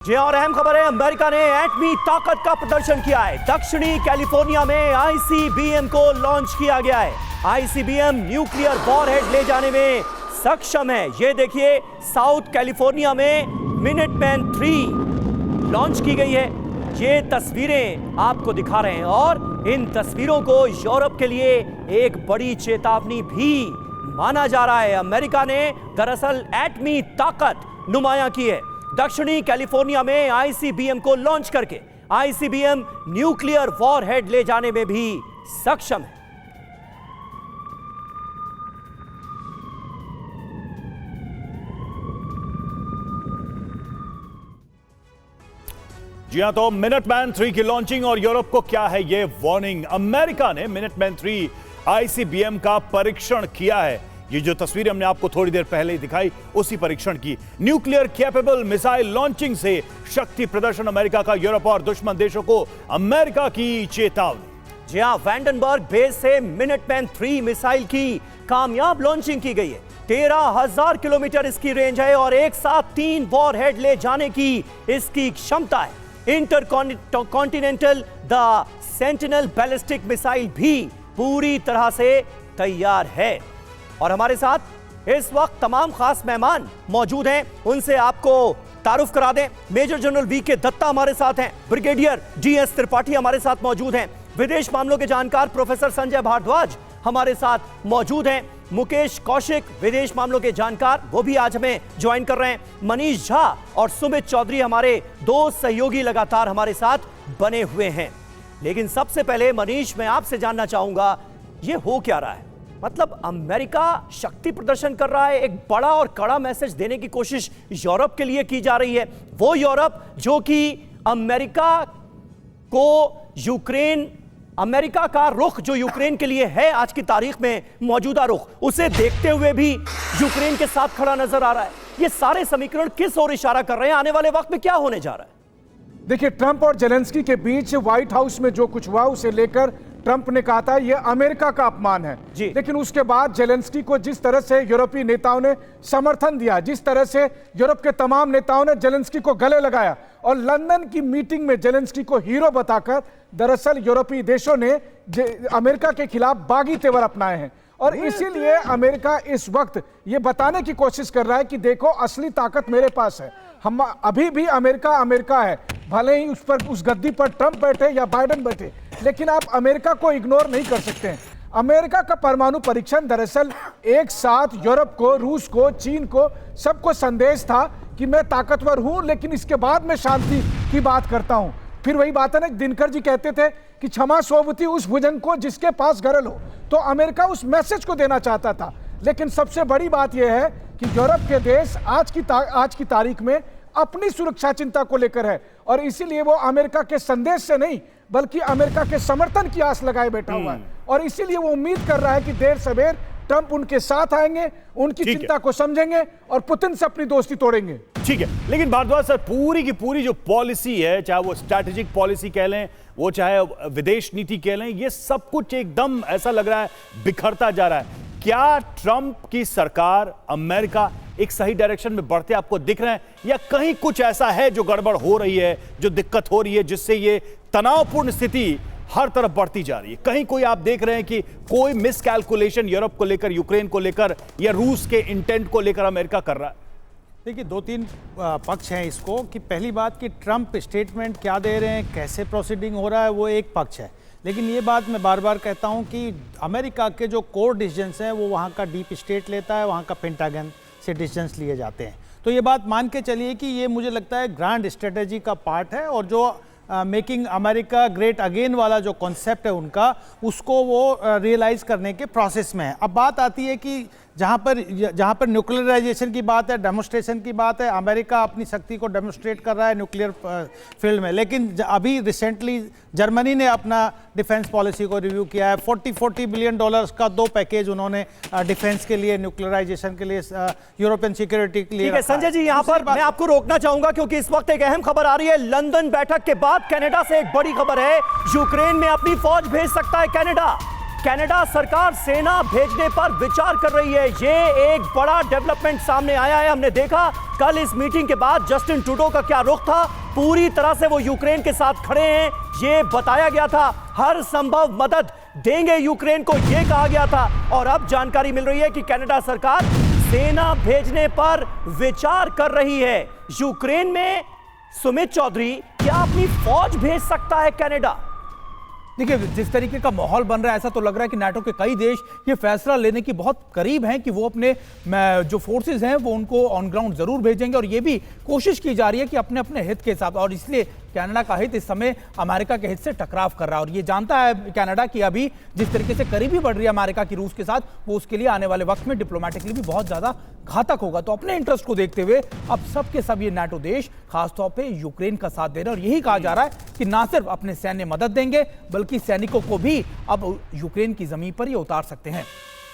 जी और अहम खबर है, अमेरिका ने एटमी ताकत का प्रदर्शन किया है। दक्षिणी कैलिफोर्निया में आईसीबीएम को लॉन्च किया गया है। आईसीबीएम न्यूक्लियर वॉरहेड ले जाने में सक्षम है। ये देखिए, साउथ कैलिफोर्निया में मिनटमैन 3 लॉन्च की गई है। ये तस्वीरें आपको दिखा रहे हैं और इन तस्वीरों को यूरोप के लिए एक बड़ी चेतावनी भी माना जा रहा है। अमेरिका ने दरअसल एटमी ताकत नुमायां की है। दक्षिणी कैलिफोर्निया में आईसीबीएम को लॉन्च करके आईसीबीएम न्यूक्लियर वॉरहेड ले जाने में भी सक्षम है। जी हां, तो मिनटमैन 3 की लॉन्चिंग और यूरोप को क्या है ये वार्निंग। अमेरिका ने मिनटमैन 3 आईसीबीएम का परीक्षण किया है। ये जो तस्वीर हमने आपको थोड़ी देर पहले ही दिखाई, उसी परीक्षण की। न्यूक्लियर कैपेबल मिसाइल लॉन्चिंग से शक्ति प्रदर्शन अमेरिका का यूरोप और दुश्मन देशों को अमेरिका की चेतावनी। जी हां, वैंडनबर्ग बेस से मिनटमैन 3 मिसाइल की कामयाब लॉन्चिंग की गई है। 13,000 किलोमीटर इसकी रेंज है और एक साथ 3 वॉरहेड ले जाने की इसकी क्षमता है। Intercontinental the sentinel ballistic missile भी पूरी तरह से तैयार है। और हमारे साथ इस वक्त तमाम खास मेहमान मौजूद हैं, उनसे आपको तारुफ करा दें। Major general VK. दत्ता हमारे साथ हैं, ब्रिगेडियर जी.एस. त्रिपाठी हमारे साथ मौजूद हैं, विदेश मामलों के जानकार प्रोफेसर संजय भारद्वाज हमारे साथ मौजूद हैं, मुकेश कौशिक विदेश मामलों के जानकार, वो भी आज हमें ज्वाइन कर रहे हैं, मनीष झा और सुमित चौधरी हमारे दो सहयोगी लगातार हमारे साथ बने हुए हैं। लेकिन सबसे पहले मनीष, मैं आपसे जानना चाहूंगा, ये हो क्या रहा है? मतलब अमेरिका शक्ति प्रदर्शन कर रहा है, एक बड़ा और कड़ा मैसेज देने की कोशिश यूरोप के लिए की जा रही है। वो यूरोप जो कि अमेरिका को अमेरिका का रुख जो यूक्रेन के लिए है आज की तारीख में मौजूदा रुख, उसे देखते हुए भी यूक्रेन के साथ खड़ा नजर आ रहा है। ये सारे समीकरण किस ओर इशारा कर रहे हैं? आने वाले वक्त में क्या होने जा रहा है? देखिए, ट्रंप और जेलेंस्की के बीच व्हाइट हाउस में जो कुछ हुआ उसे लेकर ट्रंप ने कहा था यह अमेरिका का अपमान है। लेकिन उसके बाद जेलेंस्की को जिस तरह से यूरोपीय नेताओं ने समर्थन दिया, जिस तरह से यूरोप के तमाम नेताओं ने जेलेंस्की को गले लगाया और लंदन की मीटिंग में जेलेंस्की को हीरो बताकर दरअसल यूरोपीय देशों ने अमेरिका के खिलाफ बागी तेवर अपनाए हैं। और इसीलिए अमेरिका इस वक्त ये बताने की कोशिश कर रहा है कि देखो, असली ताकत मेरे पास है। हम अभी भी अमेरिका अमेरिका है, भले ही उस गद्दी पर ट्रंप बैठे या बाइडेन बैठे, लेकिन आप अमेरिका को इग्नोर नहीं कर सकते हैं। अमेरिका का परमाणु परीक्षण दरअसल एक साथ यूरोप को, रूस को, चीन को, सबको संदेश था कि मैं ताकतवर हूं, लेकिन इसके बाद मैं शांति की बात करता हूं। फिर वही बात है ना, दिनकर जी कहते थे कि क्षमा सोवती उस भुजंग को जिसके पास गरल हो। तो अमेरिका उस मैसेज को देना चाहता था। लेकिन सबसे बड़ी बात यह है कि यूरोप के देश आज की तारीख में अपनी सुरक्षा चिंता को लेकर है और इसीलिए वो अमेरिका के संदेश से नहीं बल्कि अमेरिका के समर्थन की आस लगाए बैठा हुआ है। और इसीलिए वो उम्मीद कर रहा है कि देर सवेर ट्रंप उनके साथ आएंगे, उनकी चिंता को समझेंगे और पुतिन से अपनी दोस्ती तोड़ेंगे। ठीक है, लेकिन भारद्वाज सर, पूरी की पूरी जो पॉलिसी है, चाहे वो स्ट्रैटेजिक पॉलिसी कह लें, वो चाहे विदेश नीति कह लें, ये सब कुछ एकदम ऐसा लग रहा है बिखरता जा रहा है। क्या ट्रंप की सरकार, अमेरिका एक सही डायरेक्शन में बढ़ते आपको दिख रहे हैं, या कहीं कुछ ऐसा है जो गड़बड़ हो रही है, जो दिक्कत हो रही है, जिससे ये तनावपूर्ण स्थिति हर तरफ बढ़ती जा रही है? कहीं कोई आप देख रहे हैं कि कोई मिसकैलकुलेशन यूरोप को लेकर, यूक्रेन को लेकर या रूस के इंटेंट को लेकर अमेरिका कर रहा है? देखिए, 2-3 पक्ष हैं इसको। कि पहली बात कि ट्रंप स्टेटमेंट क्या दे रहे हैं, कैसे प्रोसीडिंग हो रहा है, वो एक पक्ष है। लेकिन ये बात मैं बार बार कहता हूँ कि अमेरिका के जो कोर डिसीजंस हैं वो वहाँ का डीप स्टेट लेता है, वहाँ का पेंटागन से डिसीजंस लिए जाते हैं। तो ये बात मान के चलिए कि ये मुझे लगता है ग्रांड स्ट्रेटेजी का पार्ट है और जो मेकिंग अमेरिका ग्रेट अगेन वाला जो कॉन्सेप्ट है उनका, उसको वो रियलाइज़ करने के प्रोसेस में है। अब बात आती है कि जहाँ पर न्यूक्लियराइजेशन की बात है, डेमोस्ट्रेशन की बात है, अमेरिका अपनी शक्ति को डेमोस्ट्रेट कर रहा है न्यूक्लियर फील्ड में। लेकिन अभी रिसेंटली जर्मनी ने अपना डिफेंस पॉलिसी को रिव्यू किया है। $40 बिलियन का 2 पैकेज उन्होंने डिफेंस के लिए, न्यूक्लियराइजेशन के लिए, यूरोपियन सिक्योरिटी के लिए। ठीक है संजय जी, यहाँ पर मैं आपको रोकना चाहूंगा क्योंकि इस वक्त एक अहम खबर आ रही है। लंदन बैठक के बाद कनाडा से एक बड़ी खबर है, यूक्रेन में अपनी फौज भेज सकता है कनाडा। कनाडा सरकार सेना भेजने पर विचार कर रही है। ये एक बड़ा डेवलपमेंट सामने आया है। हमने देखा कल इस मीटिंग के बाद जस्टिन ट्रूडो का क्या रुख था। पूरी तरह से वो यूक्रेन के साथ खड़े हैं, ये बताया गया था। हर संभव मदद देंगे यूक्रेन को, ये कहा गया था। और अब जानकारी मिल रही है कि कनाडा सरकार सेना भेजने पर विचार कर रही है यूक्रेन में। सुमित चौधरी, क्या अपनी फौज भेज सकता है कनाडा? देखिए, जिस तरीके का माहौल बन रहा है, ऐसा तो लग रहा है कि नाटो के कई देश ये फैसला लेने की बहुत करीब हैं कि वो अपने जो फोर्सेस हैं वो उनको ऑन ग्राउंड जरूर भेजेंगे। और ये भी कोशिश की जा रही है कि अपने अपने हित के हिसाब, और इसलिए कनाडा का हित इस समय अमेरिका के हित से टकराव कर रहा है। और ये जानता है कनाडा कि अभी जिस तरीके से करीबी बढ़ रही है अमेरिका की रूस के साथ, वो उसके लिए आने वाले वक्त में डिप्लोमेटिकली भी बहुत ज्यादा घातक होगा। तो अपने इंटरेस्ट को देखते हुए अब सबके सब ये नाटो देश खासतौर पर यूक्रेन का साथ दे रहे हैं। और यही कहा जा रहा है कि ना सिर्फ अपने सैन्य मदद देंगे बल्कि सैनिकों को भी अब यूक्रेन की जमीन पर ये उतार सकते हैं।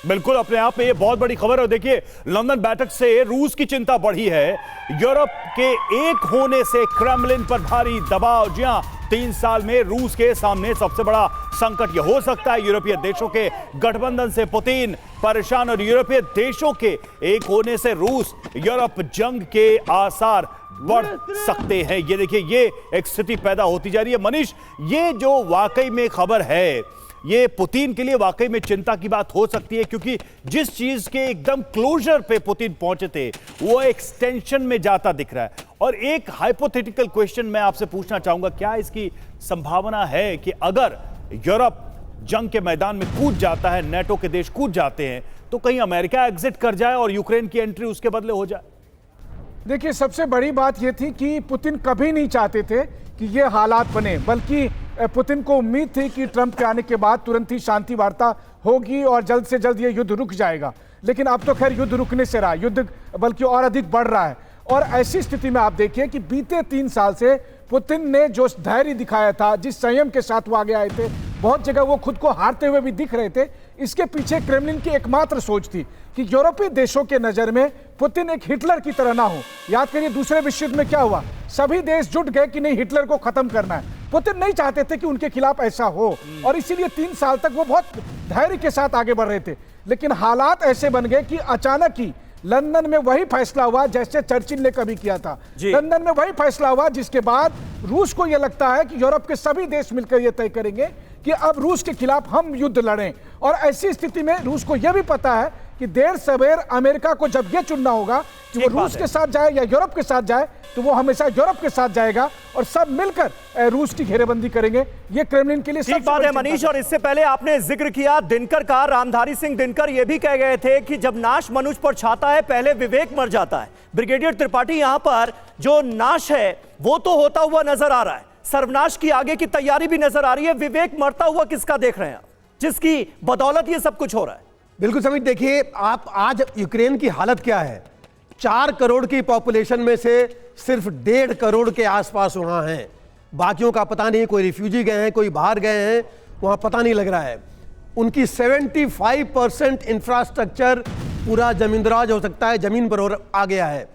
बिल्कुल, अपने आप में ये बहुत बड़ी खबर है। देखिए, लंदन बैठक से रूस की चिंता बढ़ी है। यूरोप के एक होने से क्रेमलिन पर भारी दबाव। जी हां, 3 साल में रूस के सामने सबसे बड़ा संकट यह हो सकता है। यूरोपीय देशों के गठबंधन से पुतिन परेशान और यूरोपीय देशों के एक होने से रूस यूरोप जंग के आसार बढ़ सकते हैं। ये देखिए, ये एक स्थिति पैदा होती जा रही है। मनीष, ये जो वाकई में खबर है, ये पुतिन के लिए वाकई में चिंता की बात हो सकती है, क्योंकि जिस चीज के एकदम क्लोजर पे पुतिन पहुंचे थे वो एक्सटेंशन में जाता दिख रहा है। और एक हाइपोथेटिकल क्वेश्चन मैं आपसे पूछना चाहूंगा, क्या इसकी संभावना है कि अगर यूरोप जंग के मैदान में कूद जाता है, नाटो के देश कूद जाते हैं, तो कहीं अमेरिका एग्जिट कर जाए और यूक्रेन की एंट्री उसके बदले हो जाए? देखिए, सबसे बड़ी बात यह थी कि पुतिन कभी नहीं चाहते थे कि ये हालात बने, बल्कि पुतिन को उम्मीद थी कि ट्रंप के आने के बाद तुरंत ही शांति वार्ता होगी और जल्द से जल्द ये युद्ध रुक जाएगा। लेकिन अब तो खैर युद्ध रुकने से रहा, युद्ध बल्कि और अधिक बढ़ रहा है। और ऐसी स्थिति में आप देखिए कि बीते 3 साल से पुतिन ने जो धैर्य दिखाया था, जिस संयम के साथ वो आगे आए थे, बहुत जगह वो खुद को हारते हुए भी दिख रहे थे। इसके पीछे क्रेमलिन की एकमात्र सोच थी कि यूरोपीय देशों के नजर में पुतिन एक हिटलर की तरह ना हो। याद करिए दूसरे विश्व युद्ध में क्या हुआ, सभी देश जुट गए कि नहीं, हिटलर को खत्म करना है। पुतिन नहीं चाहते थे कि उनके खिलाफ ऐसा हो, और इसीलिए 3 साल तक वो बहुत धैर्य के साथ आगे बढ़ रहे थे। लेकिन हालात ऐसे बन गए कि अचानक ही लंदन में वही फैसला हुआ जैसे चर्चिल ने कभी किया था। लंदन में वही फैसला हुआ जिसके बाद रूस को यह लगता है कि यूरोप के सभी देश मिलकर यह तय करेंगे कि अब रूस के खिलाफ हम युद्ध लड़ें। और ऐसी स्थिति में रूस को यह भी पता है कि देर सवेर अमेरिका को जब यह चुनना होगा कि वो रूस के साथ जाए या यूरोप के साथ जाए, तो वो हमेशा यूरोप के साथ जाएगा और सब मिलकर रूस की घेरेबंदी करेंगे। ये क्रेमलिन के लिए ठीक बात है मनीष। और इससे पहले आपने जिक्र किया दिनकर का, रामधारी सिंह दिनकर ये भी कह गए थे कि जब नाश मनुष्य पर छाता है पहले विवेक मर जाता है। ब्रिगेडियर त्रिपाठी, यहां पर जो नाश है वो तो होता हुआ नजर आ रहा है, सर्वनाश की आगे की तैयारी भी नजर आ रही है। विवेक मरता हुआ किसका देख रहे हैं आप, जिसकी बदौलत ये सब कुछ हो रहा है? बिल्कुल समीर, देखिए आप आज यूक्रेन की हालत क्या है। 4 करोड़ की पॉपुलेशन में से सिर्फ 1.5 करोड़ के आसपास वहाँ हैं। बाकियों का पता नहीं, कोई रिफ्यूजी गए हैं, कोई बाहर गए हैं, वहाँ पता नहीं लग रहा है। उनकी 75% इंफ्रास्ट्रक्चर पूरा जमींदराज हो सकता है, ज़मीन पर आ गया है।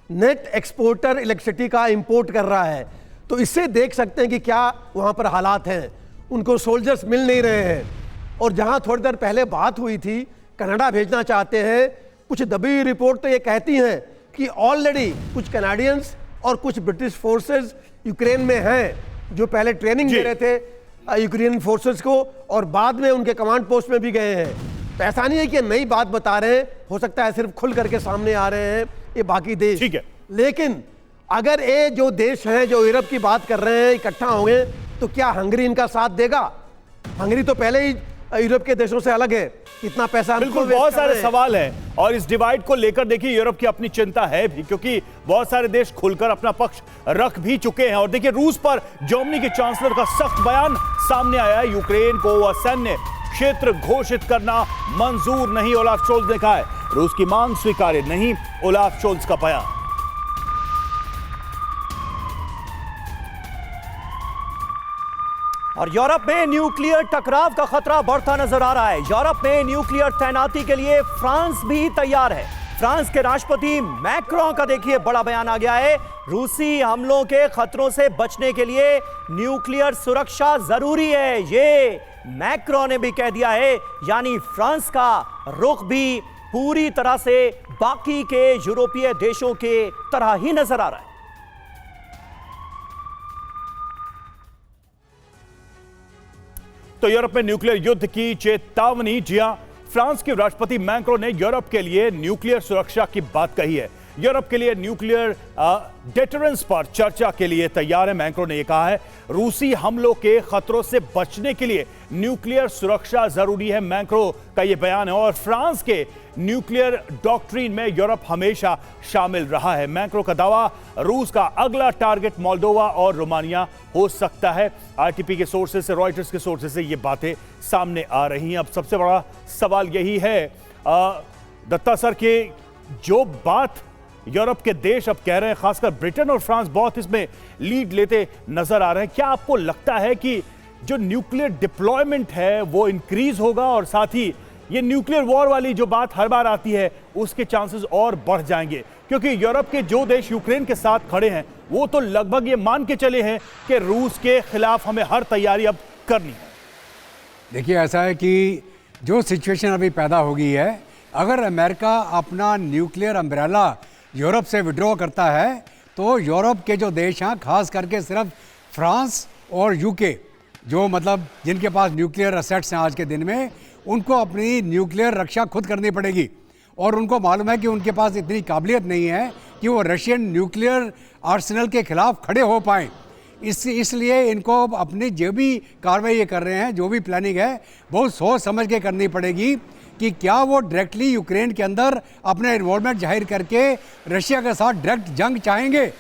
नेट एक्सपोर्टर इलेक्ट्रिसिटी का इंपोर्ट कर रहा है। तो इससे देख सकते हैं कि क्या वहाँ पर हालात हैं। उनको सोल्जर्स मिल नहीं रहे हैं। और जहाँ थोड़ी देर पहले बात हुई थी, कनाडा भेजना चाहते हैं, कुछ दबी हुई रिपोर्ट तो ये कहती हैं कि ऑलरेडी कुछ कनाडियंस और कुछ ब्रिटिश फोर्सेस यूक्रेन में हैं, जो पहले ट्रेनिंग दे रहे थे यूक्रेन फोर्सेस को और बाद में उनके कमांड पोस्ट में भी गए हैं। तो ऐसा नहीं है कि नई बात बता रहे हैं, हो सकता है सिर्फ खुल करके सामने आ रहे हैं ये बाकी देश। ठीक है, लेकिन अगर ये जो देश हैं जो यूरोप की बात कर रहे हैं इकट्ठा होंगे, तो क्या हंगरी इनका साथ देगा? हंगरी तो पहले ही यूरोप के देशों से अलग है, कितना पैसा। बिल्कुल, बहुत सारे सवाल हैं और इस डिवाइड को लेकर देखिए यूरोप की अपनी चिंता है भी, क्योंकि बहुत सारे देश खुलकर अपना पक्ष रख भी चुके हैं। और देखिए रूस पर जर्मनी के चांसलर का सख्त बयान सामने आया है, यूक्रेन को असैन्य क्षेत्र घोषित करना मंजूर नहीं, ओलाफ शोल्ज ने कहा है। रूस की मांग स्वीकार्य नहीं, ओलाफ शोल्ज का बयान। और यूरोप में न्यूक्लियर टकराव का खतरा बढ़ता नजर आ रहा है। यूरोप में न्यूक्लियर तैनाती के लिए फ्रांस भी तैयार है। फ्रांस के राष्ट्रपति मैक्रों का देखिए बड़ा बयान आ गया है। रूसी हमलों के खतरों से बचने के लिए न्यूक्लियर सुरक्षा जरूरी है, ये मैक्रों ने भी कह दिया है। यानी फ्रांस का रुख भी पूरी तरह से बाकी के यूरोपीय देशों के तरह ही नजर आ रहा है। तो यूरोप में न्यूक्लियर युद्ध की चेतावनी। जी हां, फ्रांस के राष्ट्रपति मैक्रों ने यूरोप के लिए न्यूक्लियर सुरक्षा की बात कही है। यूरोप के लिए न्यूक्लियर डेटरेंस पर चर्चा के लिए तैयार है। मैक्रों ने यह कहा है रूसी हमलों के खतरों से बचने के लिए न्यूक्लियर सुरक्षा जरूरी है। मैक्रों का यह बयान है और फ्रांस के न्यूक्लियर डॉक्ट्रिन में यूरोप हमेशा शामिल रहा है। मैक्रों का दावा रूस का अगला टारगेट मोल्दोवा और रोमानिया हो सकता है। आरटीपी के सोर्सेज से, रॉयटर्स के सोर्सेज से ये बातें सामने आ रही हैं। अब सबसे बड़ा सवाल यही है दत्ता सर के जो बात यूरोप के देश अब कह रहे हैं, खासकर ब्रिटेन और फ्रांस बहुत इसमें लीड लेते नजर आ रहे हैं। क्या आपको लगता है कि जो न्यूक्लियर डिप्लॉयमेंट है वो इंक्रीज होगा और साथ ही ये न्यूक्लियर वॉर वाली जो बात हर बार आती है उसके चांसेस और बढ़ जाएंगे? क्योंकि यूरोप के जो देश यूक्रेन के साथ खड़े हैं वो तो लगभग ये मान के चले हैं कि रूस के खिलाफ हमें हर तैयारी अब करनी है। देखिए, ऐसा है कि जो सिचुएशन अभी पैदा हो गई है, अगर अमेरिका अपना न्यूक्लियर अम्ब्रेला यूरोप से विड्रॉ करता है तो यूरोप के जो देश हैं, खास करके सिर्फ फ्रांस और यूके, जो मतलब जिनके पास न्यूक्लियर असेट्स हैं आज के दिन में, उनको अपनी न्यूक्लियर रक्षा खुद करनी पड़ेगी। और उनको मालूम है कि उनके पास इतनी काबिलियत नहीं है कि वो रशियन न्यूक्लियर आर्सेनल के खिलाफ खड़े हो पाएँ। इसलिए इनको अपनी जो भी कार्रवाई ये कर रहे हैं, जो भी प्लानिंग है, बहुत सोच समझ के करनी पड़ेगी कि क्या वो डायरेक्टली यूक्रेन के अंदर अपना इन्वॉल्वमेंट जाहिर करके रशिया के साथ डायरेक्ट जंग चाहेंगे।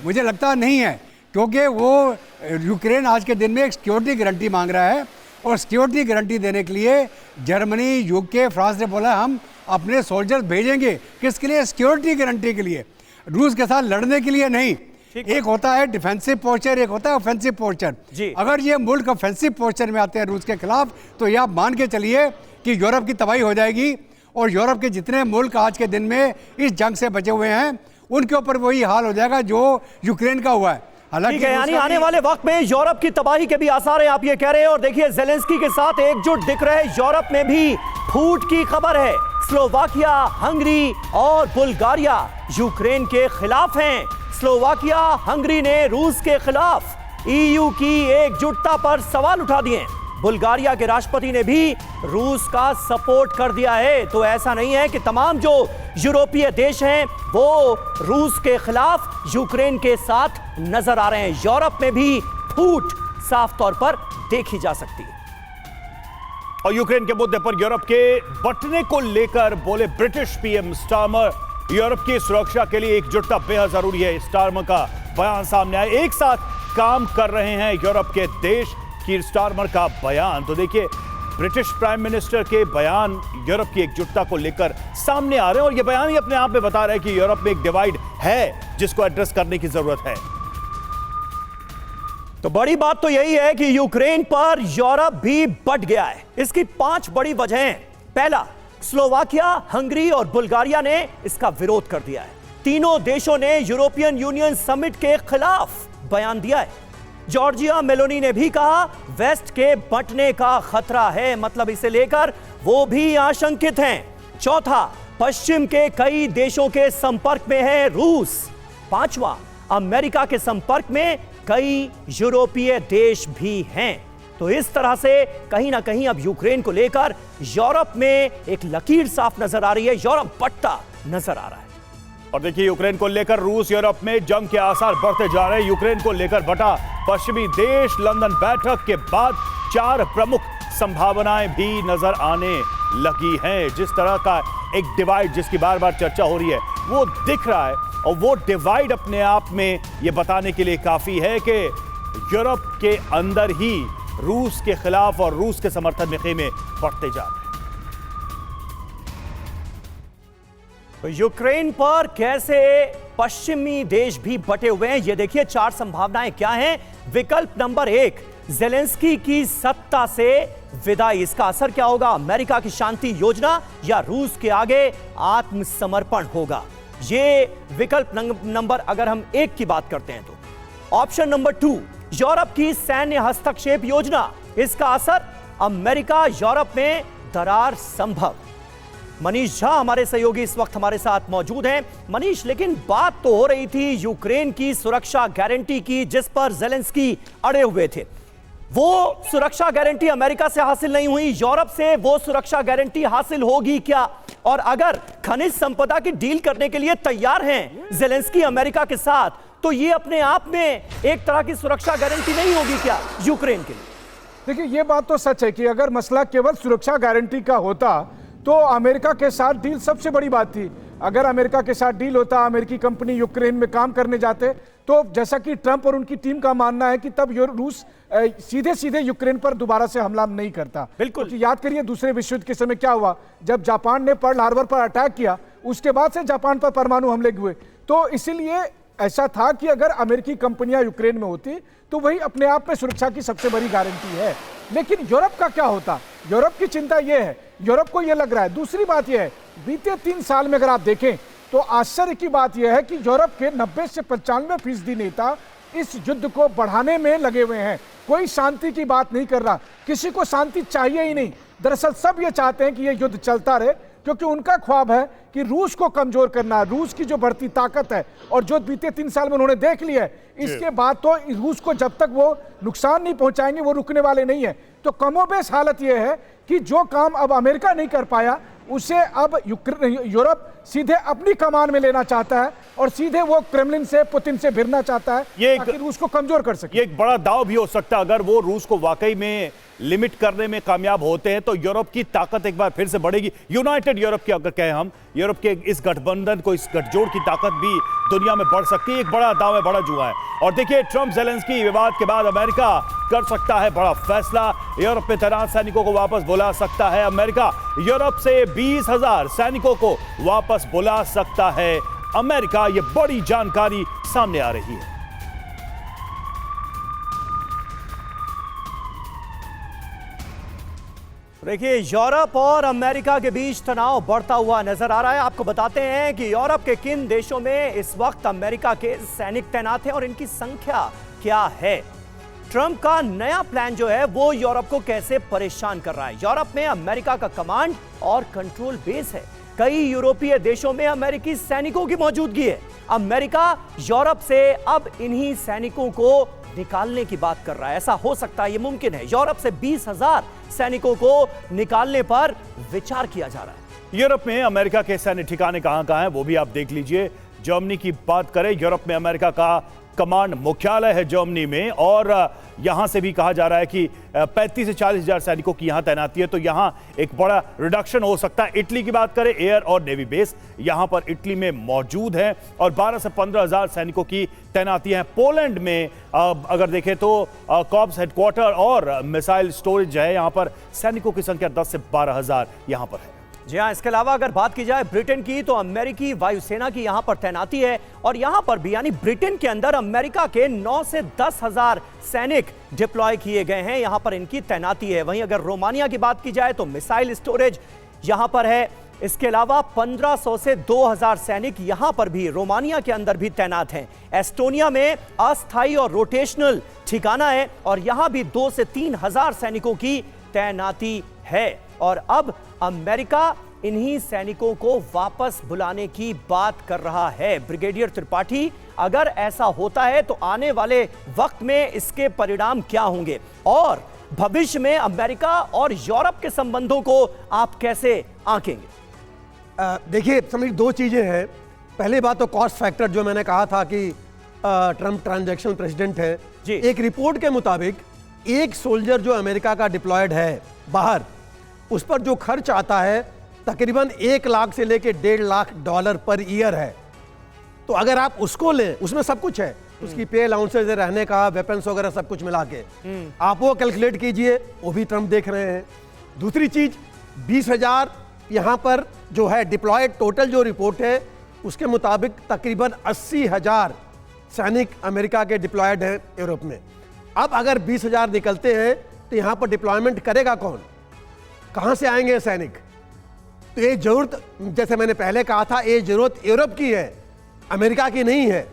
मुझे लगता नहीं है, क्योंकि वो यूक्रेन आज के दिन में एक सिक्योरिटी गारंटी मांग रहा है और सिक्योरिटी गारंटी देने के लिए जर्मनी, यूके, फ्रांस ने बोला हम अपने सोल्जर्स भेजेंगे। किसके लिए? सिक्योरिटी गारंटी के लिए, रूस के साथ लड़ने के लिए नहीं। एक होता है डिफेंसिव पोस्चर, एक होता है ऑफेंसिव पोस्चर। अगर ये मुल्क ऑफेंसिव पोस्चर में आते हैं रूस के खिलाफ तो ये आप मान के चलिए कि यूरोप की तबाही हो जाएगी और यूरोप के जितने मुल्क आज के दिन में इस जंग से बचे हुए हैं उनके ऊपर वही हाल हो जाएगा जो यूक्रेन का हुआ है। ठीक है, यानी आने वाले वक्त में यूरोप की तबाही के भी आसार हैं, आप ये कह रहे हैं। और देखिए, ज़ेलेंस्की के साथ एकजुट दिख रहे यूरोप में भी फूट की खबर है। स्लोवाकिया, हंगरी और बुल्गारिया यूक्रेन के खिलाफ हैं। स्लोवाकिया, हंगरी ने रूस के खिलाफ ईयू की एकजुटता पर सवाल उठा दिए। बुल्गारिया के राष्ट्रपति ने भी रूस का सपोर्ट कर दिया है। तो ऐसा नहीं है कि तमाम जो यूरोपीय देश हैं वो रूस के खिलाफ यूक्रेन के साथ नजर आ रहे हैं। यूरोप में भी फूट साफ तौर पर देखी जा सकती है। और यूक्रेन के मुद्दे पर यूरोप के बंटने को लेकर बोले ब्रिटिश पीएम स्टारमर, यूरोप की सुरक्षा के लिए एकजुटता बेहद जरूरी है। स्टारमर का बयान सामने आया। एक साथ काम कर रहे हैं यूरोप के देश, कीर स्टारमर का बयान। तो देखिए, ब्रिटिश प्राइम मिनिस्टर के बयान यूरोप की एकजुटता को लेकर सामने आ रहे हैं और यह बयान ही अपने आप में बता रहा है कि यूरोप में एक डिवाइड है जिसको एड्रेस करने की जरूरत है। तो बड़ी बात तो यही है कि यूक्रेन पर यूरोप भी बट गया है। इसकी 5 बड़ी वजहें हैं। पहला, स्लोवाकिया, हंगरी और बुल्गारिया ने इसका विरोध कर दिया है। तीनों देशों ने यूरोपियन यूनियन समिट के खिलाफ बयान दिया है। जॉर्जिया मेलोनी ने भी कहा वेस्ट के बंटने का खतरा है, मतलब इसे लेकर वो भी आशंकित हैं। चौथा, पश्चिम के कई देशों के संपर्क में है रूस। पांचवा, अमेरिका के संपर्क में कई यूरोपीय देश भी हैं। तो इस तरह से कहीं ना कहीं अब यूक्रेन को लेकर यूरोप में एक लकीर साफ नजर आ रही है। यूरोप बंटता नजर आ रहा है। और देखिए, यूक्रेन को लेकर रूस यूरोप में जंग के आसार बढ़ते जा रहे हैं। यूक्रेन को लेकर बटा पश्चिमी देश। लंदन बैठक के बाद 4 प्रमुख संभावनाएं भी नजर आने लगी हैं। जिस तरह का एक डिवाइड जिसकी बार बार चर्चा हो रही है वो दिख रहा है और वो डिवाइड अपने आप में ये बताने के लिए काफी है कि यूरोप के अंदर ही रूस के खिलाफ और रूस के समर्थन में खेमे बढ़ते जा रहे हैं। तो यूक्रेन पर कैसे पश्चिमी देश भी बटे हुए हैं, ये देखिए 4 संभावनाएं क्या हैं। विकल्प नंबर 1, ज़ेलेंस्की की सत्ता से विदाई। इसका असर क्या होगा? अमेरिका की शांति योजना या रूस के आगे आत्मसमर्पण होगा? ये विकल्प नंबर अगर हम 1 की बात करते हैं तो ऑप्शन नंबर 2, यूरोप की सैन्य हस्तक्षेप योजना, इसका असर अमेरिका यूरोप में दरार संभव। मनीष झा हमारे सहयोगी इस वक्त हमारे साथ मौजूद हैं। मनीष, लेकिन बात तो हो रही थी यूक्रेन की सुरक्षा गारंटी की, जिस पर ज़ेलेंस्की अड़े हुए थे। वो सुरक्षा गारंटी अमेरिका से हासिल नहीं हुई, यूरोप से वो सुरक्षा गारंटी हासिल होगी क्या? और अगर खनिज संपदा की डील करने के लिए तैयार हैं ज़ेलेंस्की अमेरिका के साथ, तो ये अपने आप में एक तरह की सुरक्षा गारंटी नहीं होगी क्या यूक्रेन के लिए? देखिए, ये बात तो सच है कि अगर मसला केवल सुरक्षा गारंटी का होता तो अमेरिका के साथ डील सबसे बड़ी बात थी। अगर अमेरिका के साथ डील होता, अमेरिकी कंपनी यूक्रेन में काम करने जाते, तो जैसा कि ट्रंप और उनकी टीम का मानना है कि तब रूस सीधे सीधे यूक्रेन पर दोबारा से हमला नहीं करता। बिल्कुल। तो याद करिए दूसरे विश्व युद्ध के समय क्या हुआ, जब जापान ने पर्ल हार्बर पर अटैक किया, उसके बाद से जापान पर परमाणु हमले हुए। तो इसीलिए ऐसा था कि अगर अमेरिकी कंपनियां यूक्रेन में होती तो वही अपने आप में सुरक्षा की सबसे बड़ी गारंटी है। लेकिन यूरोप का क्या होता? यूरोप की चिंता यह है, यूरोप को यह लग रहा है। दूसरी बात यह है, बीते 3 साल में अगर आप देखें तो आश्चर्य की बात यह है कि यूरोप के 90 से 95% नेता इस युद्ध को बढ़ाने में लगे हुए हैं। कोई शांति की बात नहीं कर रहा, किसी को शांति चाहिए ही नहीं। दरअसल सब ये चाहते हैं कि यह युद्ध चलता रहे, क्योंकि उनका ख्वाब है कि रूस को कमजोर करना, रूस की जो बढ़ती ताकत है और जो बीते 3 साल में उन्होंने देख लिया है, इसके बाद तो रूस को जब तक वो नुकसान नहीं पहुंचाएंगे वो रुकने वाले नहीं है। तो कमोबेश हालत यह है कि जो काम अब अमेरिका नहीं कर पाया उसे अब यूरोप सीधे अपनी कमान में लेना चाहता है और सीधे वो क्रेमलिन से, पुतिन से भिड़ना चाहता है ताकि रूस को कमजोर कर सके। ये एक बड़ा दाव भी हो सकता है। अगर वो रूस को वाकई में लिमिट करने में कामयाब होते हैं तो यूरोप की ताकत एक बार फिर से बढ़ेगी। यूनाइटेड यूरोप की अगर कहें हम, यूरोप के इस गठबंधन को, इस गठजोड़ की ताकत भी दुनिया में बढ़ सकती है। एक बड़ा दाव है, बड़ा जुआ है। और देखिए, ट्रंप ज़ेलेंस्की विवाद के बाद अमेरिका कर सकता है बड़ा फैसला, यूरोप में तैनात सैनिकों को वापस बुला सकता है। अमेरिका यूरोप से 20,000 सैनिकों को वापस बुला सकता है। अमेरिका, ये बड़ी जानकारी सामने आ रही है। देखिए, यूरोप और अमेरिका के बीच तनाव बढ़ता हुआ नजर आ रहा है। आपको बताते हैं कि यूरोप के किन देशों में इस वक्त अमेरिका के सैनिक तैनात हैं और इनकी संख्या क्या है। ट्रंप का नया प्लान जो है वो यूरोप को कैसे परेशान कर रहा है। यूरोप में अमेरिका का कमांड और कंट्रोल बेस है। कई यूरोपीय देशों में अमेरिकी सैनिकों की मौजूदगी है। अमेरिका यूरोप से अब इन्हीं सैनिकों को निकालने की बात कर रहा है। ऐसा हो सकता है, यह मुमकिन है। यूरोप से 20,000 सैनिकों को निकालने पर विचार किया जा रहा है। यूरोप में अमेरिका के सैन्य ठिकाने कहां हैं वो भी आप देख लीजिए। जर्मनी की बात करें, यूरोप में अमेरिका का कमांड मुख्यालय है जर्मनी में, और यहां से भी कहा जा रहा है कि 35 से 40 हजार सैनिकों की यहां तैनाती है, तो यहां एक बड़ा रिडक्शन हो सकता है। इटली की बात करें, एयर और नेवी बेस यहां पर इटली में मौजूद है और 12 से 15 हजार सैनिकों की तैनाती है। पोलैंड में अगर देखें तो कॉर्प्स हेडक्वार्टर और मिसाइल स्टोरेज है, यहां पर सैनिकों की संख्या 10 से 12 हजार यहां पर है। जी हाँ, इसके अलावा अगर बात की जाए ब्रिटेन की, तो अमेरिकी वायुसेना की यहां पर तैनाती है और यहां पर भी, यानी ब्रिटेन के अंदर अमेरिका के 9 से 10 हजार सैनिक डिप्लॉय किए गए हैं। यहां पर इनकी तैनाती है। वहीं अगर रोमानिया की बात की जाए तो मिसाइल स्टोरेज यहां पर है। इसके अलावा 1500 से 2000 सैनिक यहां पर भी रोमानिया के अंदर भी तैनात हैं। एस्टोनिया में अस्थायी और रोटेशनल ठिकाना है और यहां भी 2 से 3 हजार सैनिकों की तैनाती है। और अब अमेरिका इन्हीं सैनिकों को वापस बुलाने की बात कर रहा है। ब्रिगेडियर त्रिपाठी, अगर ऐसा होता है तो आने वाले वक्त में इसके परिणाम क्या होंगे और भविष्य में अमेरिका और यूरोप के संबंधों को आप कैसे आंकेंगे? देखिए समझ, 2 चीजें हैं। पहली बात तो कॉस्ट फैक्टर, जो मैंने कहा था कि ट्रंप ट्रांजैक्शनल प्रेसिडेंट है। एक रिपोर्ट के मुताबिक एक सोल्जर जो अमेरिका का डिप्लॉयड है बाहर, उस पर जो खर्च आता है तकरीबन 1 लाख से लेकर $1.5 लाख पर ईयर है। तो अगर आप उसको लें, उसमें सब कुछ है, उसकी पे अलाउंसेज, रहने का, वेपन्स वगैरह सब कुछ मिला के आप वो कैलकुलेट कीजिए, वो भी ट्रंप देख रहे हैं। दूसरी चीज, 20,000 यहाँ पर जो है डिप्लॉयड, टोटल जो रिपोर्ट है उसके मुताबिक तकरीबन 80,000 सैनिक अमेरिका के डिप्लॉयड हैं यूरोप में। अब अगर 20,000 निकलते हैं तो यहाँ पर डिप्लॉयमेंट करेगा कौन, कहाँ से आएंगे सैनिक? तो ये जरूरत, जैसे मैंने पहले कहा था, ये जरूरत यूरोप की है, अमेरिका की नहीं है।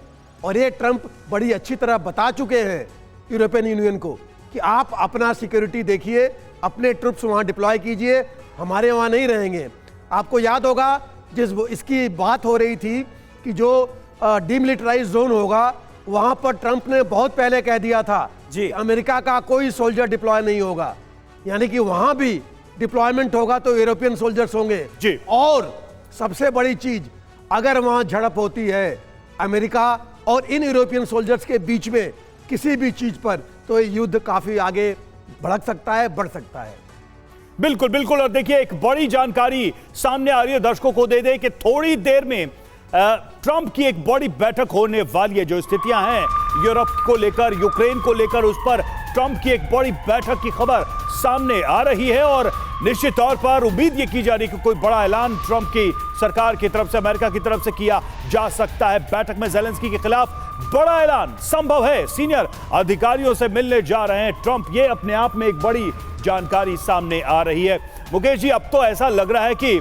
और ये ट्रंप बड़ी अच्छी तरह बता चुके हैं यूरोपियन यूनियन को कि आप अपना सिक्योरिटी देखिए, अपने ट्रुप्स वहाँ डिप्लॉय कीजिए, हमारे वहाँ नहीं रहेंगे। आपको याद होगा जिस इसकी बात हो रही थी कि जो डीमिलिटराइज जोन होगा, वहाँ पर ट्रंप ने बहुत पहले कह दिया था जी, अमेरिका का कोई सोल्जर डिप्लॉय नहीं होगा, यानी कि वहाँ भी डिप्लॉयमेंट होगा तो यूरोपियन सोल्जर्स होंगे जी। और सबसे बड़ी चीज, अगर वहाँ झड़प होती है अमेरिका और इन यूरोपियन सोल्जर्स के बीच में किसी भी चीज पर, तो ये युद्ध काफी आगे भड़क सकता है, बढ़ सकता है। बिल्कुल बिल्कुल। और देखिए, एक बड़ी जानकारी सामने आ रही है, दर्शकों को दे दे कि थोड़ी देर में ट्रंप की एक बड़ी बैठक होने वाली है। जो स्थितियां हैं यूरोप को लेकर, यूक्रेन को लेकर, उस पर ट्रंप की एक बड़ी बैठक की खबर सामने आ रही है और निश्चित तौर पर उम्मीद ये की जा रही है कि कोई बड़ा ऐलान ट्रंप की सरकार की तरफ से, अमेरिका की तरफ से किया जा सकता है। बैठक में ज़ेलेंस्की के खिलाफ बड़ा ऐलान संभव है। सीनियर अधिकारियों से मिलने जा रहे हैं ट्रंप, ये अपने आप में एक बड़ी जानकारी सामने आ रही है। मुकेश जी, अब तो ऐसा लग रहा है कि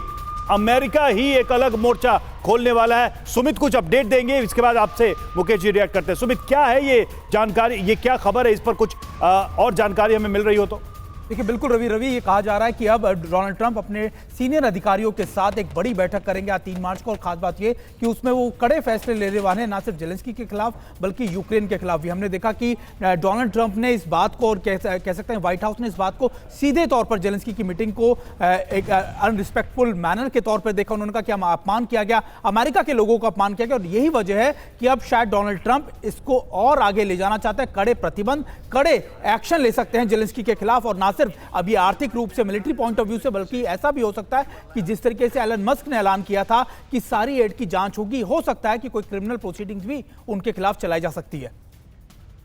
अमेरिका ही एक अलग मोर्चा खोलने वाला है। सुमित कुछ अपडेट देंगे, इसके बाद आपसे मुकेश जी रिएक्ट करते हैं। सुमित, क्या है ये जानकारी, ये क्या खबर है, इस पर कुछ और जानकारी हमें मिल रही हो तो? देखिए, बिल्कुल रवि, ये कहा जा रहा है कि अब डोनाल्ड ट्रंप अपने सीनियर अधिकारियों के साथ एक बड़ी बैठक करेंगे आज 3 मार्च को। और खास बात ये कि उसमें वो कड़े फैसले लेने वाले हैं, ना सिर्फ ज़ेलेंस्की के खिलाफ बल्कि यूक्रेन के खिलाफ भी। हमने देखा कि डोनाल्ड ट्रंप ने इस बात को, और कह सकते हैं व्हाइट हाउस ने इस बात को सीधे तौर पर ज़ेलेंस्की की मीटिंग को एक अनरिस्पेक्टफुल मैनर के तौर पर देखा। उन्होंने कहा कि अपमान किया गया, अमेरिका के लोगों का अपमान किया गया। और यही वजह है कि अब शायद डोनाल्ड ट्रंप इसको और आगे ले जाना चाहते हैं, कड़े प्रतिबंध, कड़े एक्शन ले सकते हैं ज़ेलेंस्की के खिलाफ। और ना सिर्फ अब ये आर्थिक रूप से, मिलिट्री पॉइंट ऑफ व्यू से, बल्कि ऐसा भी हो सकता है कि जिस तरीके से एलन मस्क ने ऐलान किया था कि सारी एड की जांच होगी, हो सकता है कि कोई क्रिमिनल प्रोसीडिंग्स भी उनके खिलाफ चलाई जा सकती है।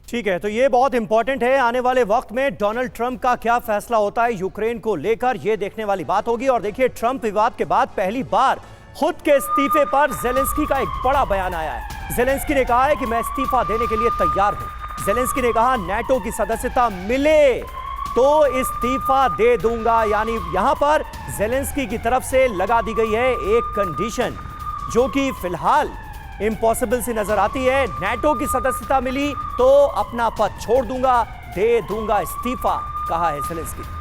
ठीक है, तो ये बहुत इंपॉर्टेंट है। आने वाले वक्त में डोनाल्ड ट्रंप का क्या फैसला होता है यूक्रेन को लेकर, यह देखने वाली बात होगी। और देखिए, ट्रंप विवाद के बाद पहली बार खुद के इस्तीफे पर ज़ेलेंस्की का एक बड़ा बयान आया है। ज़ेलेंस्की ने कहा है कि मैं इस्तीफा देने के लिए तैयार हूं। ज़ेलेंस्की ने कहा नाटो की सदस्यता मिले तो इस्तीफा दे दूंगा। यानी यहां पर ज़ेलेंस्की की तरफ से लगा दी गई है एक कंडीशन, जो कि फिलहाल इम्पॉसिबल सी नजर आती है। नाटो की सदस्यता मिली तो अपना पद छोड़ दूंगा, दे दूंगा इस्तीफा, कहा है ज़ेलेंस्की।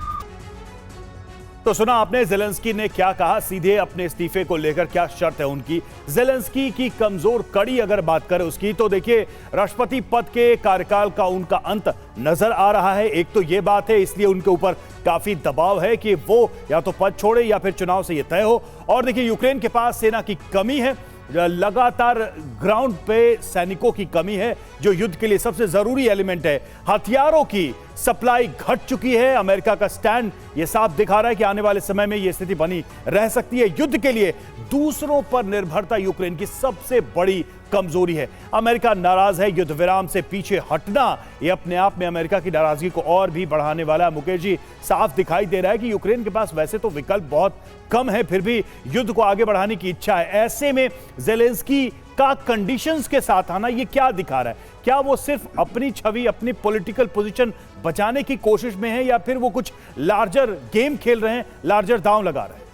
तो सुना आपने ज़ेलेंस्की ने क्या कहा, सीधे अपने इस्तीफे को लेकर क्या शर्त है उनकी। ज़ेलेंस्की की कमजोर कड़ी अगर बात करें उसकी, तो देखिए, राष्ट्रपति पद के कार्यकाल का उनका अंत नजर आ रहा है। एक तो ये बात है, इसलिए उनके ऊपर काफी दबाव है कि वो या तो पद छोड़े या फिर चुनाव से ये तय हो। और देखिए, यूक्रेन के पास सेना की कमी है, लगातार ग्राउंड पे सैनिकों की कमी है, जो युद्ध के लिए सबसे जरूरी एलिमेंट है। हथियारों की सप्लाई घट चुकी है। अमेरिका का स्टैंड ये साफ दिखा रहा है कि आने वाले समय में यह स्थिति बनी रह सकती है। युद्ध के लिए दूसरों पर निर्भरता यूक्रेन की सबसे बड़ी कमजोरी है। अमेरिका नाराज है, युद्ध विराम से पीछे हटना यह अपने आप में अमेरिका की नाराजगी को और भी बढ़ाने वाला है। मुकेश जी, साफ दिखाई दे रहा है कि यूक्रेन के पास वैसे तो विकल्प बहुत कम है, फिर भी युद्ध को आगे बढ़ाने की इच्छा है। ऐसे में ज़ेलेंस्की का कंडीशंस के साथ आना ये क्या दिखा रहा है? क्या वो सिर्फ अपनी छवि, अपनी पॉलिटिकल पोजीशन बचाने की कोशिश में है, या फिर वो कुछ लार्जर गेम खेल रहे हैं, लार्जर दांव लगा रहे हैं?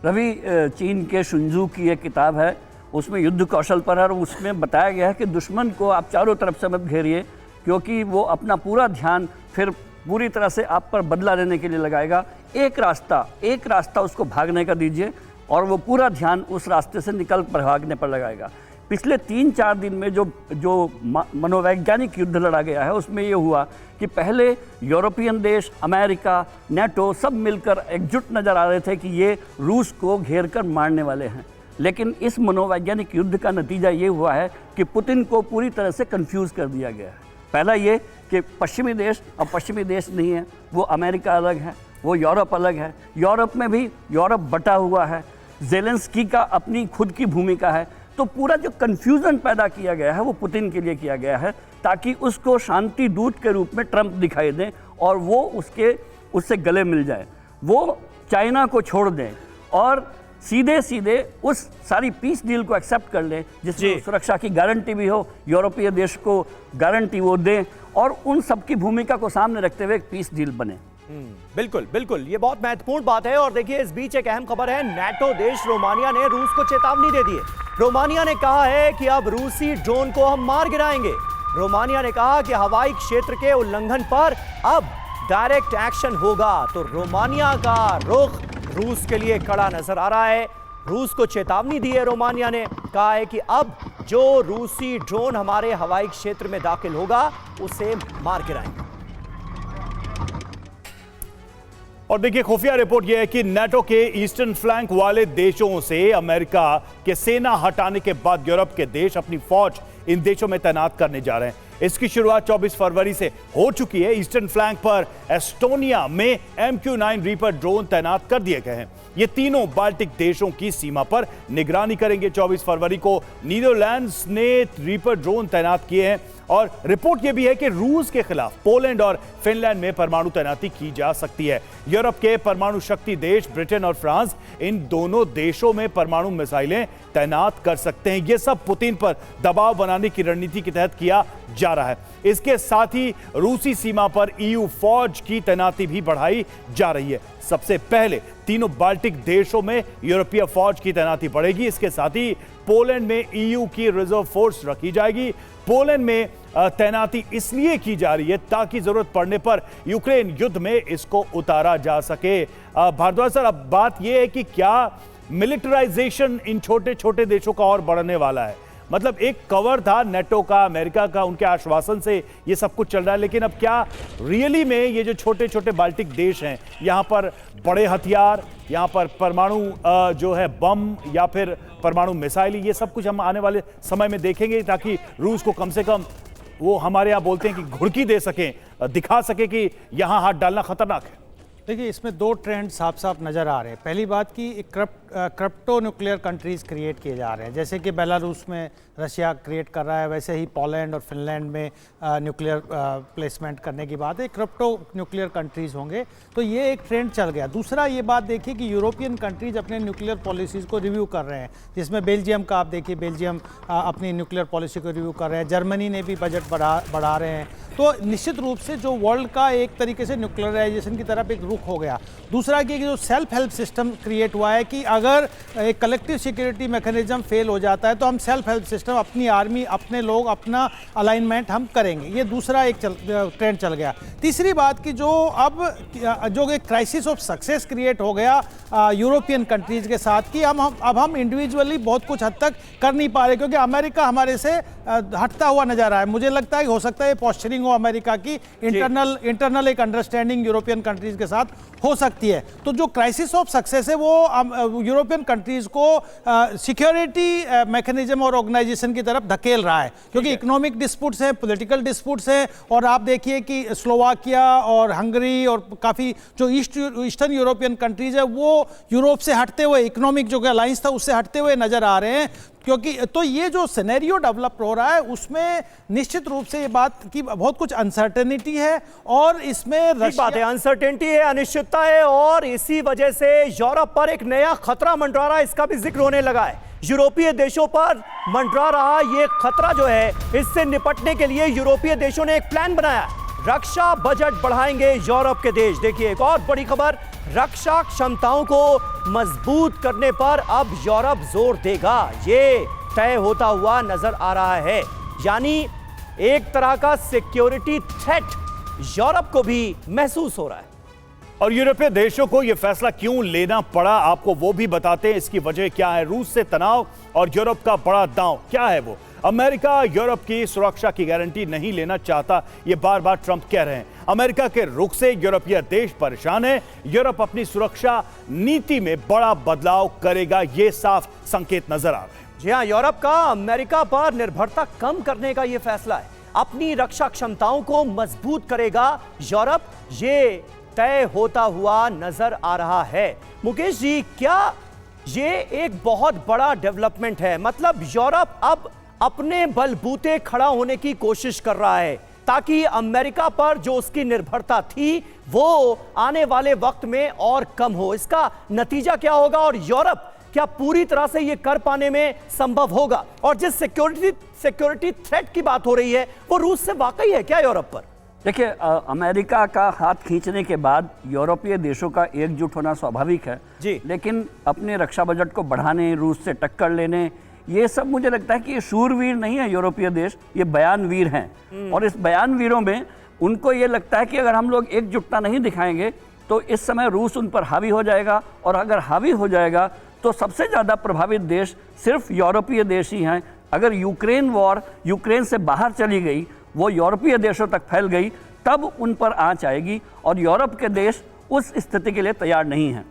रवि, चीन के शुंजू की एक किताब है, उसमें युद्ध कौशल पर है, और उसमें बताया गया है कि दुश्मन को आप चारों तरफ से मत घेरिए, क्योंकि वो अपना पूरा ध्यान फिर पूरी तरह से आप पर बदला लेने के लिए लगाएगा। एक रास्ता उसको भागने का दीजिए और वो पूरा ध्यान उस रास्ते से निकल कर भागने पर लगाएगा। पिछले 3-4 दिन में जो मनोवैज्ञानिक युद्ध लड़ा गया है, उसमें ये हुआ कि पहले यूरोपियन देश, अमेरिका, नाटो सब मिलकर एकजुट नज़र आ रहे थे कि ये रूस को घेर कर मारने वाले हैं। लेकिन इस मनोवैज्ञानिक युद्ध का नतीजा ये हुआ है कि पुतिन को पूरी तरह से कंफ्यूज कर दिया गया है। पहला ये कि पश्चिमी देश अब पश्चिमी देश नहीं है, वो अमेरिका अलग है, वो यूरोप अलग है। यूरोप में भी यूरोप बटा हुआ है। ज़ेलेंस्की का अपनी खुद की भूमिका है। तो पूरा जो कन्फ्यूज़न पैदा किया गया है वो पुतिन के लिए किया गया है, ताकि उसको शांति दूत के रूप में ट्रंप दिखाई दें और वो उससे गले मिल जाए, वो चाइना को छोड़ दें और सीधे सीधे उस सारी पीस डील को एक्सेप्ट कर लें, जिसमें सुरक्षा की गारंटी भी हो, यूरोपीय देश को गारंटी वो दें और उन सब की भूमिका को सामने रखते हुए एक पीस डील बने। बिल्कुल बिल्कुल, ये बहुत महत्वपूर्ण बात है। और देखिए, इस बीच एक अहम खबर है, नाटो देश रोमानिया ने रूस को चेतावनी दे दी है। रोमानिया ने कहा है कि अब रूसी ड्रोन को हम मार गिराएंगे। रोमानिया ने कहा कि हवाई क्षेत्र के उल्लंघन पर अब डायरेक्ट एक्शन होगा। तो रोमानिया का रुख रूस के लिए कड़ा नजर आ रहा है। रूस को चेतावनी दी है रोमानिया ने, कहा है कि अब जो रूसी ड्रोन हमारे हवाई क्षेत्र में दाखिल होगा उसे मार गिराएंगे। और देखिए, खुफिया रिपोर्ट यह है कि नाटो के ईस्टर्न फ्लैंक वाले देशों से अमेरिका के सेना हटाने के बाद यूरोप के देश अपनी फौज इन देशों में तैनात करने जा रहे हैं। इसकी शुरुआत 24 फरवरी से हो चुकी है। ईस्टर्न फ्लैंक पर एस्टोनिया में MQ-9 रीपर ड्रोन तैनात कर दिए गए हैं। ये तीनों बाल्टिक देशों की सीमा पर निगरानी करेंगे। 24 फरवरी को नीदरलैंड्स ने रीपर ड्रोन तैनात किए हैं। और रिपोर्ट यह भी है कि रूस के खिलाफ पोलैंड और फिनलैंड में परमाणु तैनाती की जा सकती है। यूरोप के परमाणु शक्ति देश ब्रिटेन और फ्रांस इन दोनों देशों में परमाणु मिसाइलें तैनात कर सकते हैं। यह सब पुतिन पर दबाव बनाने की रणनीति के तहत किया जा रहा है। इसके साथ ही रूसी सीमा पर EU फौज की तैनाती भी बढ़ाई जा रही है। सबसे पहले तीनों बाल्टिक देशों में यूरोपीय फौज की तैनाती बढ़ेगी। इसके साथ ही पोलैंड में EU की रिजर्व फोर्स रखी जाएगी। पोलैंड में तैनाती इसलिए की जा रही है ताकि जरूरत पड़ने पर यूक्रेन युद्ध में इसको उतारा जा सके। भारद्वाज सर, अब बात यह है कि क्या मिलिटराइजेशन इन छोटे छोटे देशों का और बढ़ने वाला है? मतलब एक कवर था नाटो का, अमेरिका का, उनके आश्वासन से ये सब कुछ चल रहा है, लेकिन अब क्या रियली में ये जो छोटे छोटे बाल्टिक देश हैं, यहाँ पर बड़े हथियार, यहाँ पर परमाणु जो है बम या फिर परमाणु मिसाइल, ये सब कुछ हम आने वाले समय में देखेंगे ताकि रूस को कम से कम वो हमारे यहाँ बोलते हैं कि घुड़की दे सकें, दिखा सके कि यहाँ हाथ डालना खतरनाक है? देखिए, इसमें दो ट्रेंड साफ साफ नज़र आ रहे हैं। पहली बात कि क्रिप्टो न्यूक्लियर कंट्रीज़ क्रिएट किए जा रहे हैं, जैसे कि बेलारूस में रशिया क्रिएट कर रहा है, वैसे ही पोलैंड और फिनलैंड में न्यूक्लियर प्लेसमेंट करने की बात है। क्रिप्टो न्यूक्लियर कंट्रीज़ होंगे, तो ये एक ट्रेंड चल गया। दूसरा ये बात देखिए कि यूरोपियन कंट्रीज अपने न्यूक्लियर पॉलिसीज़ को रिव्यू कर रहे हैं, जिसमें बेल्जियम का आप देखिए, बेल्जियम अपनी न्यूक्लियर पॉलिसी को रिव्यू कर रहे हैं। जर्मनी ने भी बजट बढ़ा रहे हैं। तो निश्चित रूप से जो वर्ल्ड का एक तरीके से न्यूक्लियराइजेशन की तरफ एक रुख हो गया। दूसरा कि जो सेल्फ हेल्प सिस्टम क्रिएट हुआ है कि अगर एक कलेक्टिव सिक्योरिटी मैकेनिज्म फेल हो जाता है तो हम सेल्फ हेल्प सिस्टम, अपनी आर्मी, अपने लोग, अपना अलाइनमेंट हम करेंगे। ये दूसरा एक ट्रेंड चल गया। तीसरी बात कि जो अब जो एक क्राइसिस ऑफ सक्सेस क्रिएट हो गया यूरोपियन कंट्रीज के साथ कि अब हम इंडिविजुअली बहुत कुछ हद तक कर नहीं पा रहे, क्योंकि अमेरिका हमारे से हटता हुआ नजर आ रहा है। मुझे लगता है कि हो सकता है पोस्चरिंग हो अमेरिका की, इंटरनल एक अंडरस्टैंडिंग यूरोपियन कंट्रीज के साथ हो सकती है। तो जो क्राइसिस ऑफ सक्सेस है वो यूरोपियन कंट्रीज को सिक्योरिटी मैकेनिज्म और ऑर्गेनाइजेशन की तरफ धकेल रहा है, क्योंकि इकोनॉमिक डिस्प्यूट्स हैं, पॉलिटिकल डिस्प्यूट्स हैं। और आप देखिए कि स्लोवाकिया और हंगरी और काफ़ी जो ईस्टर्न यूरोपियन कंट्रीज है वो यूरोप से हटते हुए, इकोनॉमिक जो अलायंस था उससे हटते हुए नजर आ रहे हैं। क्योंकि तो ये जो सिनेरियो डेवलप हो रहा है उसमें निश्चित रूप से ये बात की बहुत कुछ अनसर्टेनिटी है, और इसमें बात है, अनसर्टेनिटी है, अनिश्चितता है, और इसी वजह से यूरोप पर एक नया खतरा मंडरा रहा है। इसका भी जिक्र होने लगा है। यूरोपीय देशों पर मंडरा रहा ये खतरा जो है, इससे निपटने के लिए यूरोपीय देशों ने एक प्लान बनाया। रक्षा बजट बढ़ाएंगे यूरोप के देश। देखिए, एक और बड़ी खबर, रक्षा क्षमताओं को मजबूत करने पर अब यूरोप जोर देगा, ये तय होता हुआ नजर आ रहा है। यानी एक तरह का सिक्योरिटी थ्रेट यूरोप को भी महसूस हो रहा है। और यूरोपीय देशों को यह फैसला क्यों लेना पड़ा, आपको वो भी बताते हैं। इसकी वजह क्या है? रूस से तनाव और यूरोप का बड़ा दांव क्या है वो? अमेरिका यूरोप की सुरक्षा की गारंटी नहीं लेना चाहता, ये बार बार ट्रंप कह रहे हैं। अमेरिका के रुख से यूरोपीय देश परेशान है। यूरोप अपनी सुरक्षा नीति में बड़ा बदलाव करेगा, ये साफ संकेत नजर आ रहे हैं। जी हां, यूरोप का अमेरिका पर निर्भरता कम करने का यह फैसला है। अपनी रक्षा क्षमताओं को मजबूत करेगा यूरोप, ये तय होता हुआ नजर आ रहा है। मुकेश जी, क्या ये एक बहुत बड़ा डेवलपमेंट है? मतलब यूरोप अब अपने बलबूते खड़ा होने की कोशिश कर रहा है ताकि अमेरिका पर जो उसकी निर्भरता थी वो आने वाले वक्त में और कम हो। इसका नतीजा क्या होगा और यूरोप क्या पूरी तरह से ये कर पाने में संभव होगा? और जिस सिक्योरिटी थ्रेट की बात हो रही है वो रूस से वाकई है क्या यूरोप पर? देखिए, अमेरिका का हाथ खींचने के बाद यूरोपीय देशों का एकजुट होना स्वाभाविक है जी। लेकिन अपने रक्षा बजट को बढ़ाने, रूस से टक्कर लेने, ये सब मुझे लगता है कि ये शूरवीर नहीं है यूरोपीय देश, ये बयानवीर हैं। और इस बयानवीरों में उनको ये लगता है कि अगर हम लोग एकजुटता नहीं दिखाएंगे तो इस समय रूस उन पर हावी हो जाएगा, और अगर हावी हो जाएगा तो सबसे ज़्यादा प्रभावित देश सिर्फ यूरोपीय देश ही हैं। अगर यूक्रेन वॉर यूक्रेन से बाहर चली गई, वो यूरोपीय देशों तक फैल गई, तब उन पर आंच आएगी, और यूरोप के देश उस स्थिति के लिए तैयार नहीं हैं।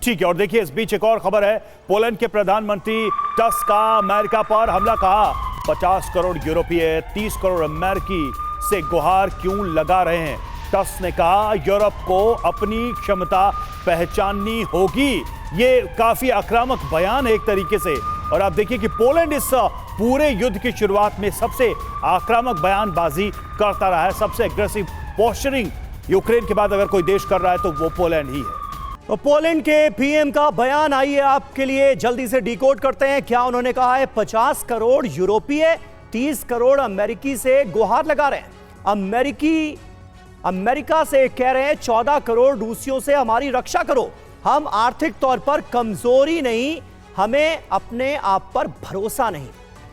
ठीक है, और देखिए इस बीच एक और खबर है। पोलैंड के प्रधानमंत्री टस्क का अमेरिका पर हमला, कहा 50 करोड़ यूरोपीय 30 करोड़ अमेरिकी से गुहार क्यों लगा रहे हैं। टस्क ने कहा यूरोप को अपनी क्षमता पहचाननी होगी। ये काफी आक्रामक बयान है एक तरीके से, और आप देखिए कि पोलैंड इस पूरे युद्ध की शुरुआत में सबसे आक्रामक बयानबाजी करता रहा है, सबसे एग्रेसिव पोस्चरिंग यूक्रेन के बाद अगर कोई देश कर रहा है तो वो पोलैंड ही है। तो पोलैंड के पीएम का बयान आइए आपके लिए जल्दी से डिकोड करते हैं। क्या उन्होंने कहा है? 50 करोड़ यूरोपीय 30 करोड़ अमेरिकी से गुहार लगा रहे हैं। अमेरिका से कह रहे हैं 14 करोड़ रूसियों से हमारी रक्षा करो। हम आर्थिक तौर पर कमजोरी नहीं, हमें अपने आप पर भरोसा नहीं,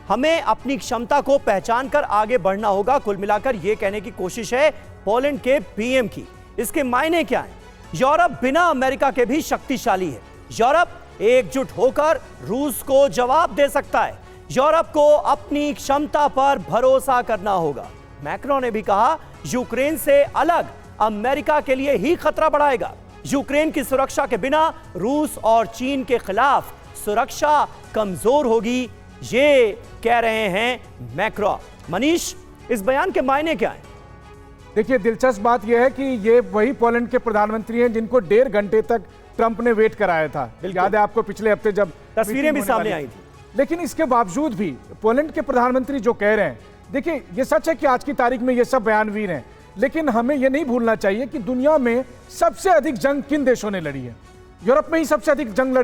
हमें अपनी क्षमता को पहचान कर आगे बढ़ना होगा। कुल मिलाकर यह कहने की कोशिश है पोलैंड के पीएम की। इसके मायने क्या है? यूरोप बिना अमेरिका के भी शक्तिशाली है। यूरोप एकजुट होकर रूस को जवाब दे सकता है। यूरोप को अपनी क्षमता पर भरोसा करना होगा। मैक्रोन ने भी कहा यूक्रेन से अलग अमेरिका के लिए ही खतरा बढ़ाएगा। यूक्रेन की सुरक्षा के बिना रूस और चीन के खिलाफ सुरक्षा कमजोर होगी, ये कह रहे हैं मैक्रो। मनीष, इस बयान के मायने क्या हैं? देखिए, दिलचस्प बात यह है कि ये वही पोलैंड के प्रधानमंत्री हैं जिनको 1.5 घंटे तक ट्रंप ने वेट कराया था। याद है आपको पिछले हफ्ते जब तस्वीरें भी सामने आई थी। लेकिन इसके बावजूद भी पोलैंड के प्रधानमंत्री जो कह रहे हैं, देखिए ये सच है कि आज की तारीख में ये सब बयानवीर हैं, लेकिन हमें ये नहीं भूलना चाहिए कि दुनिया में सबसे अधिक जंग किन देशों ने लड़ी है। यूरोप में ही सबसे अधिक जंग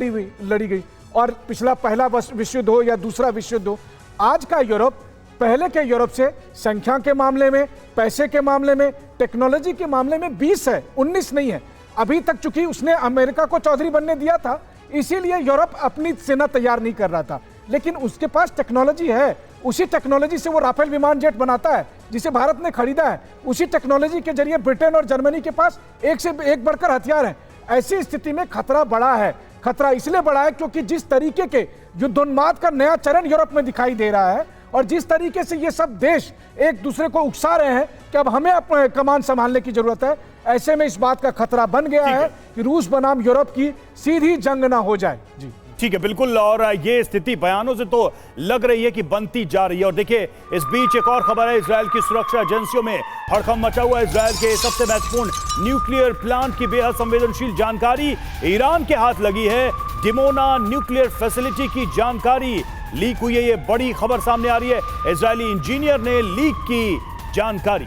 लड़ी गई, और पहला विश्व युद्ध हो या दूसरा विश्व युद्ध हो, आज का यूरोप पहले के यूरोप से संख्या के मामले में, पैसे के मामले में, टेक्नोलॉजी के मामले में 20 है, 19 नहीं है अभी तक। चूंकि उसने अमेरिका को चौधरी बनने दिया था, इसीलिए यूरोप अपनी सेना तैयार नहीं कर रहा था, लेकिन उसके पास टेक्नोलॉजी है। उसी टेक्नोलॉजी से वो राफेल विमान जेट बनाता है जिसे भारत ने खरीदा है। उसी टेक्नोलॉजी के जरिए ब्रिटेन और जर्मनी के पास एक से एक बढ़कर हथियार हैं। ऐसी स्थिति में खतरा बड़ा है। खतरा इसलिए बड़ा है क्योंकि जिस तरीके के युद्धोन्माद का नया चरण यूरोप में दिखाई दे रहा है, और जिस तरीके से ये सब देश एक दूसरे को उकसा रहे हैं कि अब हमें अपने कमान संभालने की जरूरत है, ऐसे में इस बात का खतरा बन गया है कि रूस बनाम यूरोप की सीधी जंग ना हो जाए। जी ठीक है, बिल्कुल। और ये स्थिति बयानों से तो लग रही है कि बनती जा रही है। और देखिए इस बीच एक और खबर है, इजरायल की सुरक्षा एजेंसियों में हड़कंप मचा हुआ है। इजरायल के सबसे महत्वपूर्ण न्यूक्लियर प्लांट की बेहद संवेदनशील जानकारी ईरान के हाथ लगी है। डिमोना न्यूक्लियर फैसिलिटी की जानकारी लीक हुई है। ये बड़ी खबर सामने आ रही है, इजरायली इंजीनियर ने लीक की जानकारी।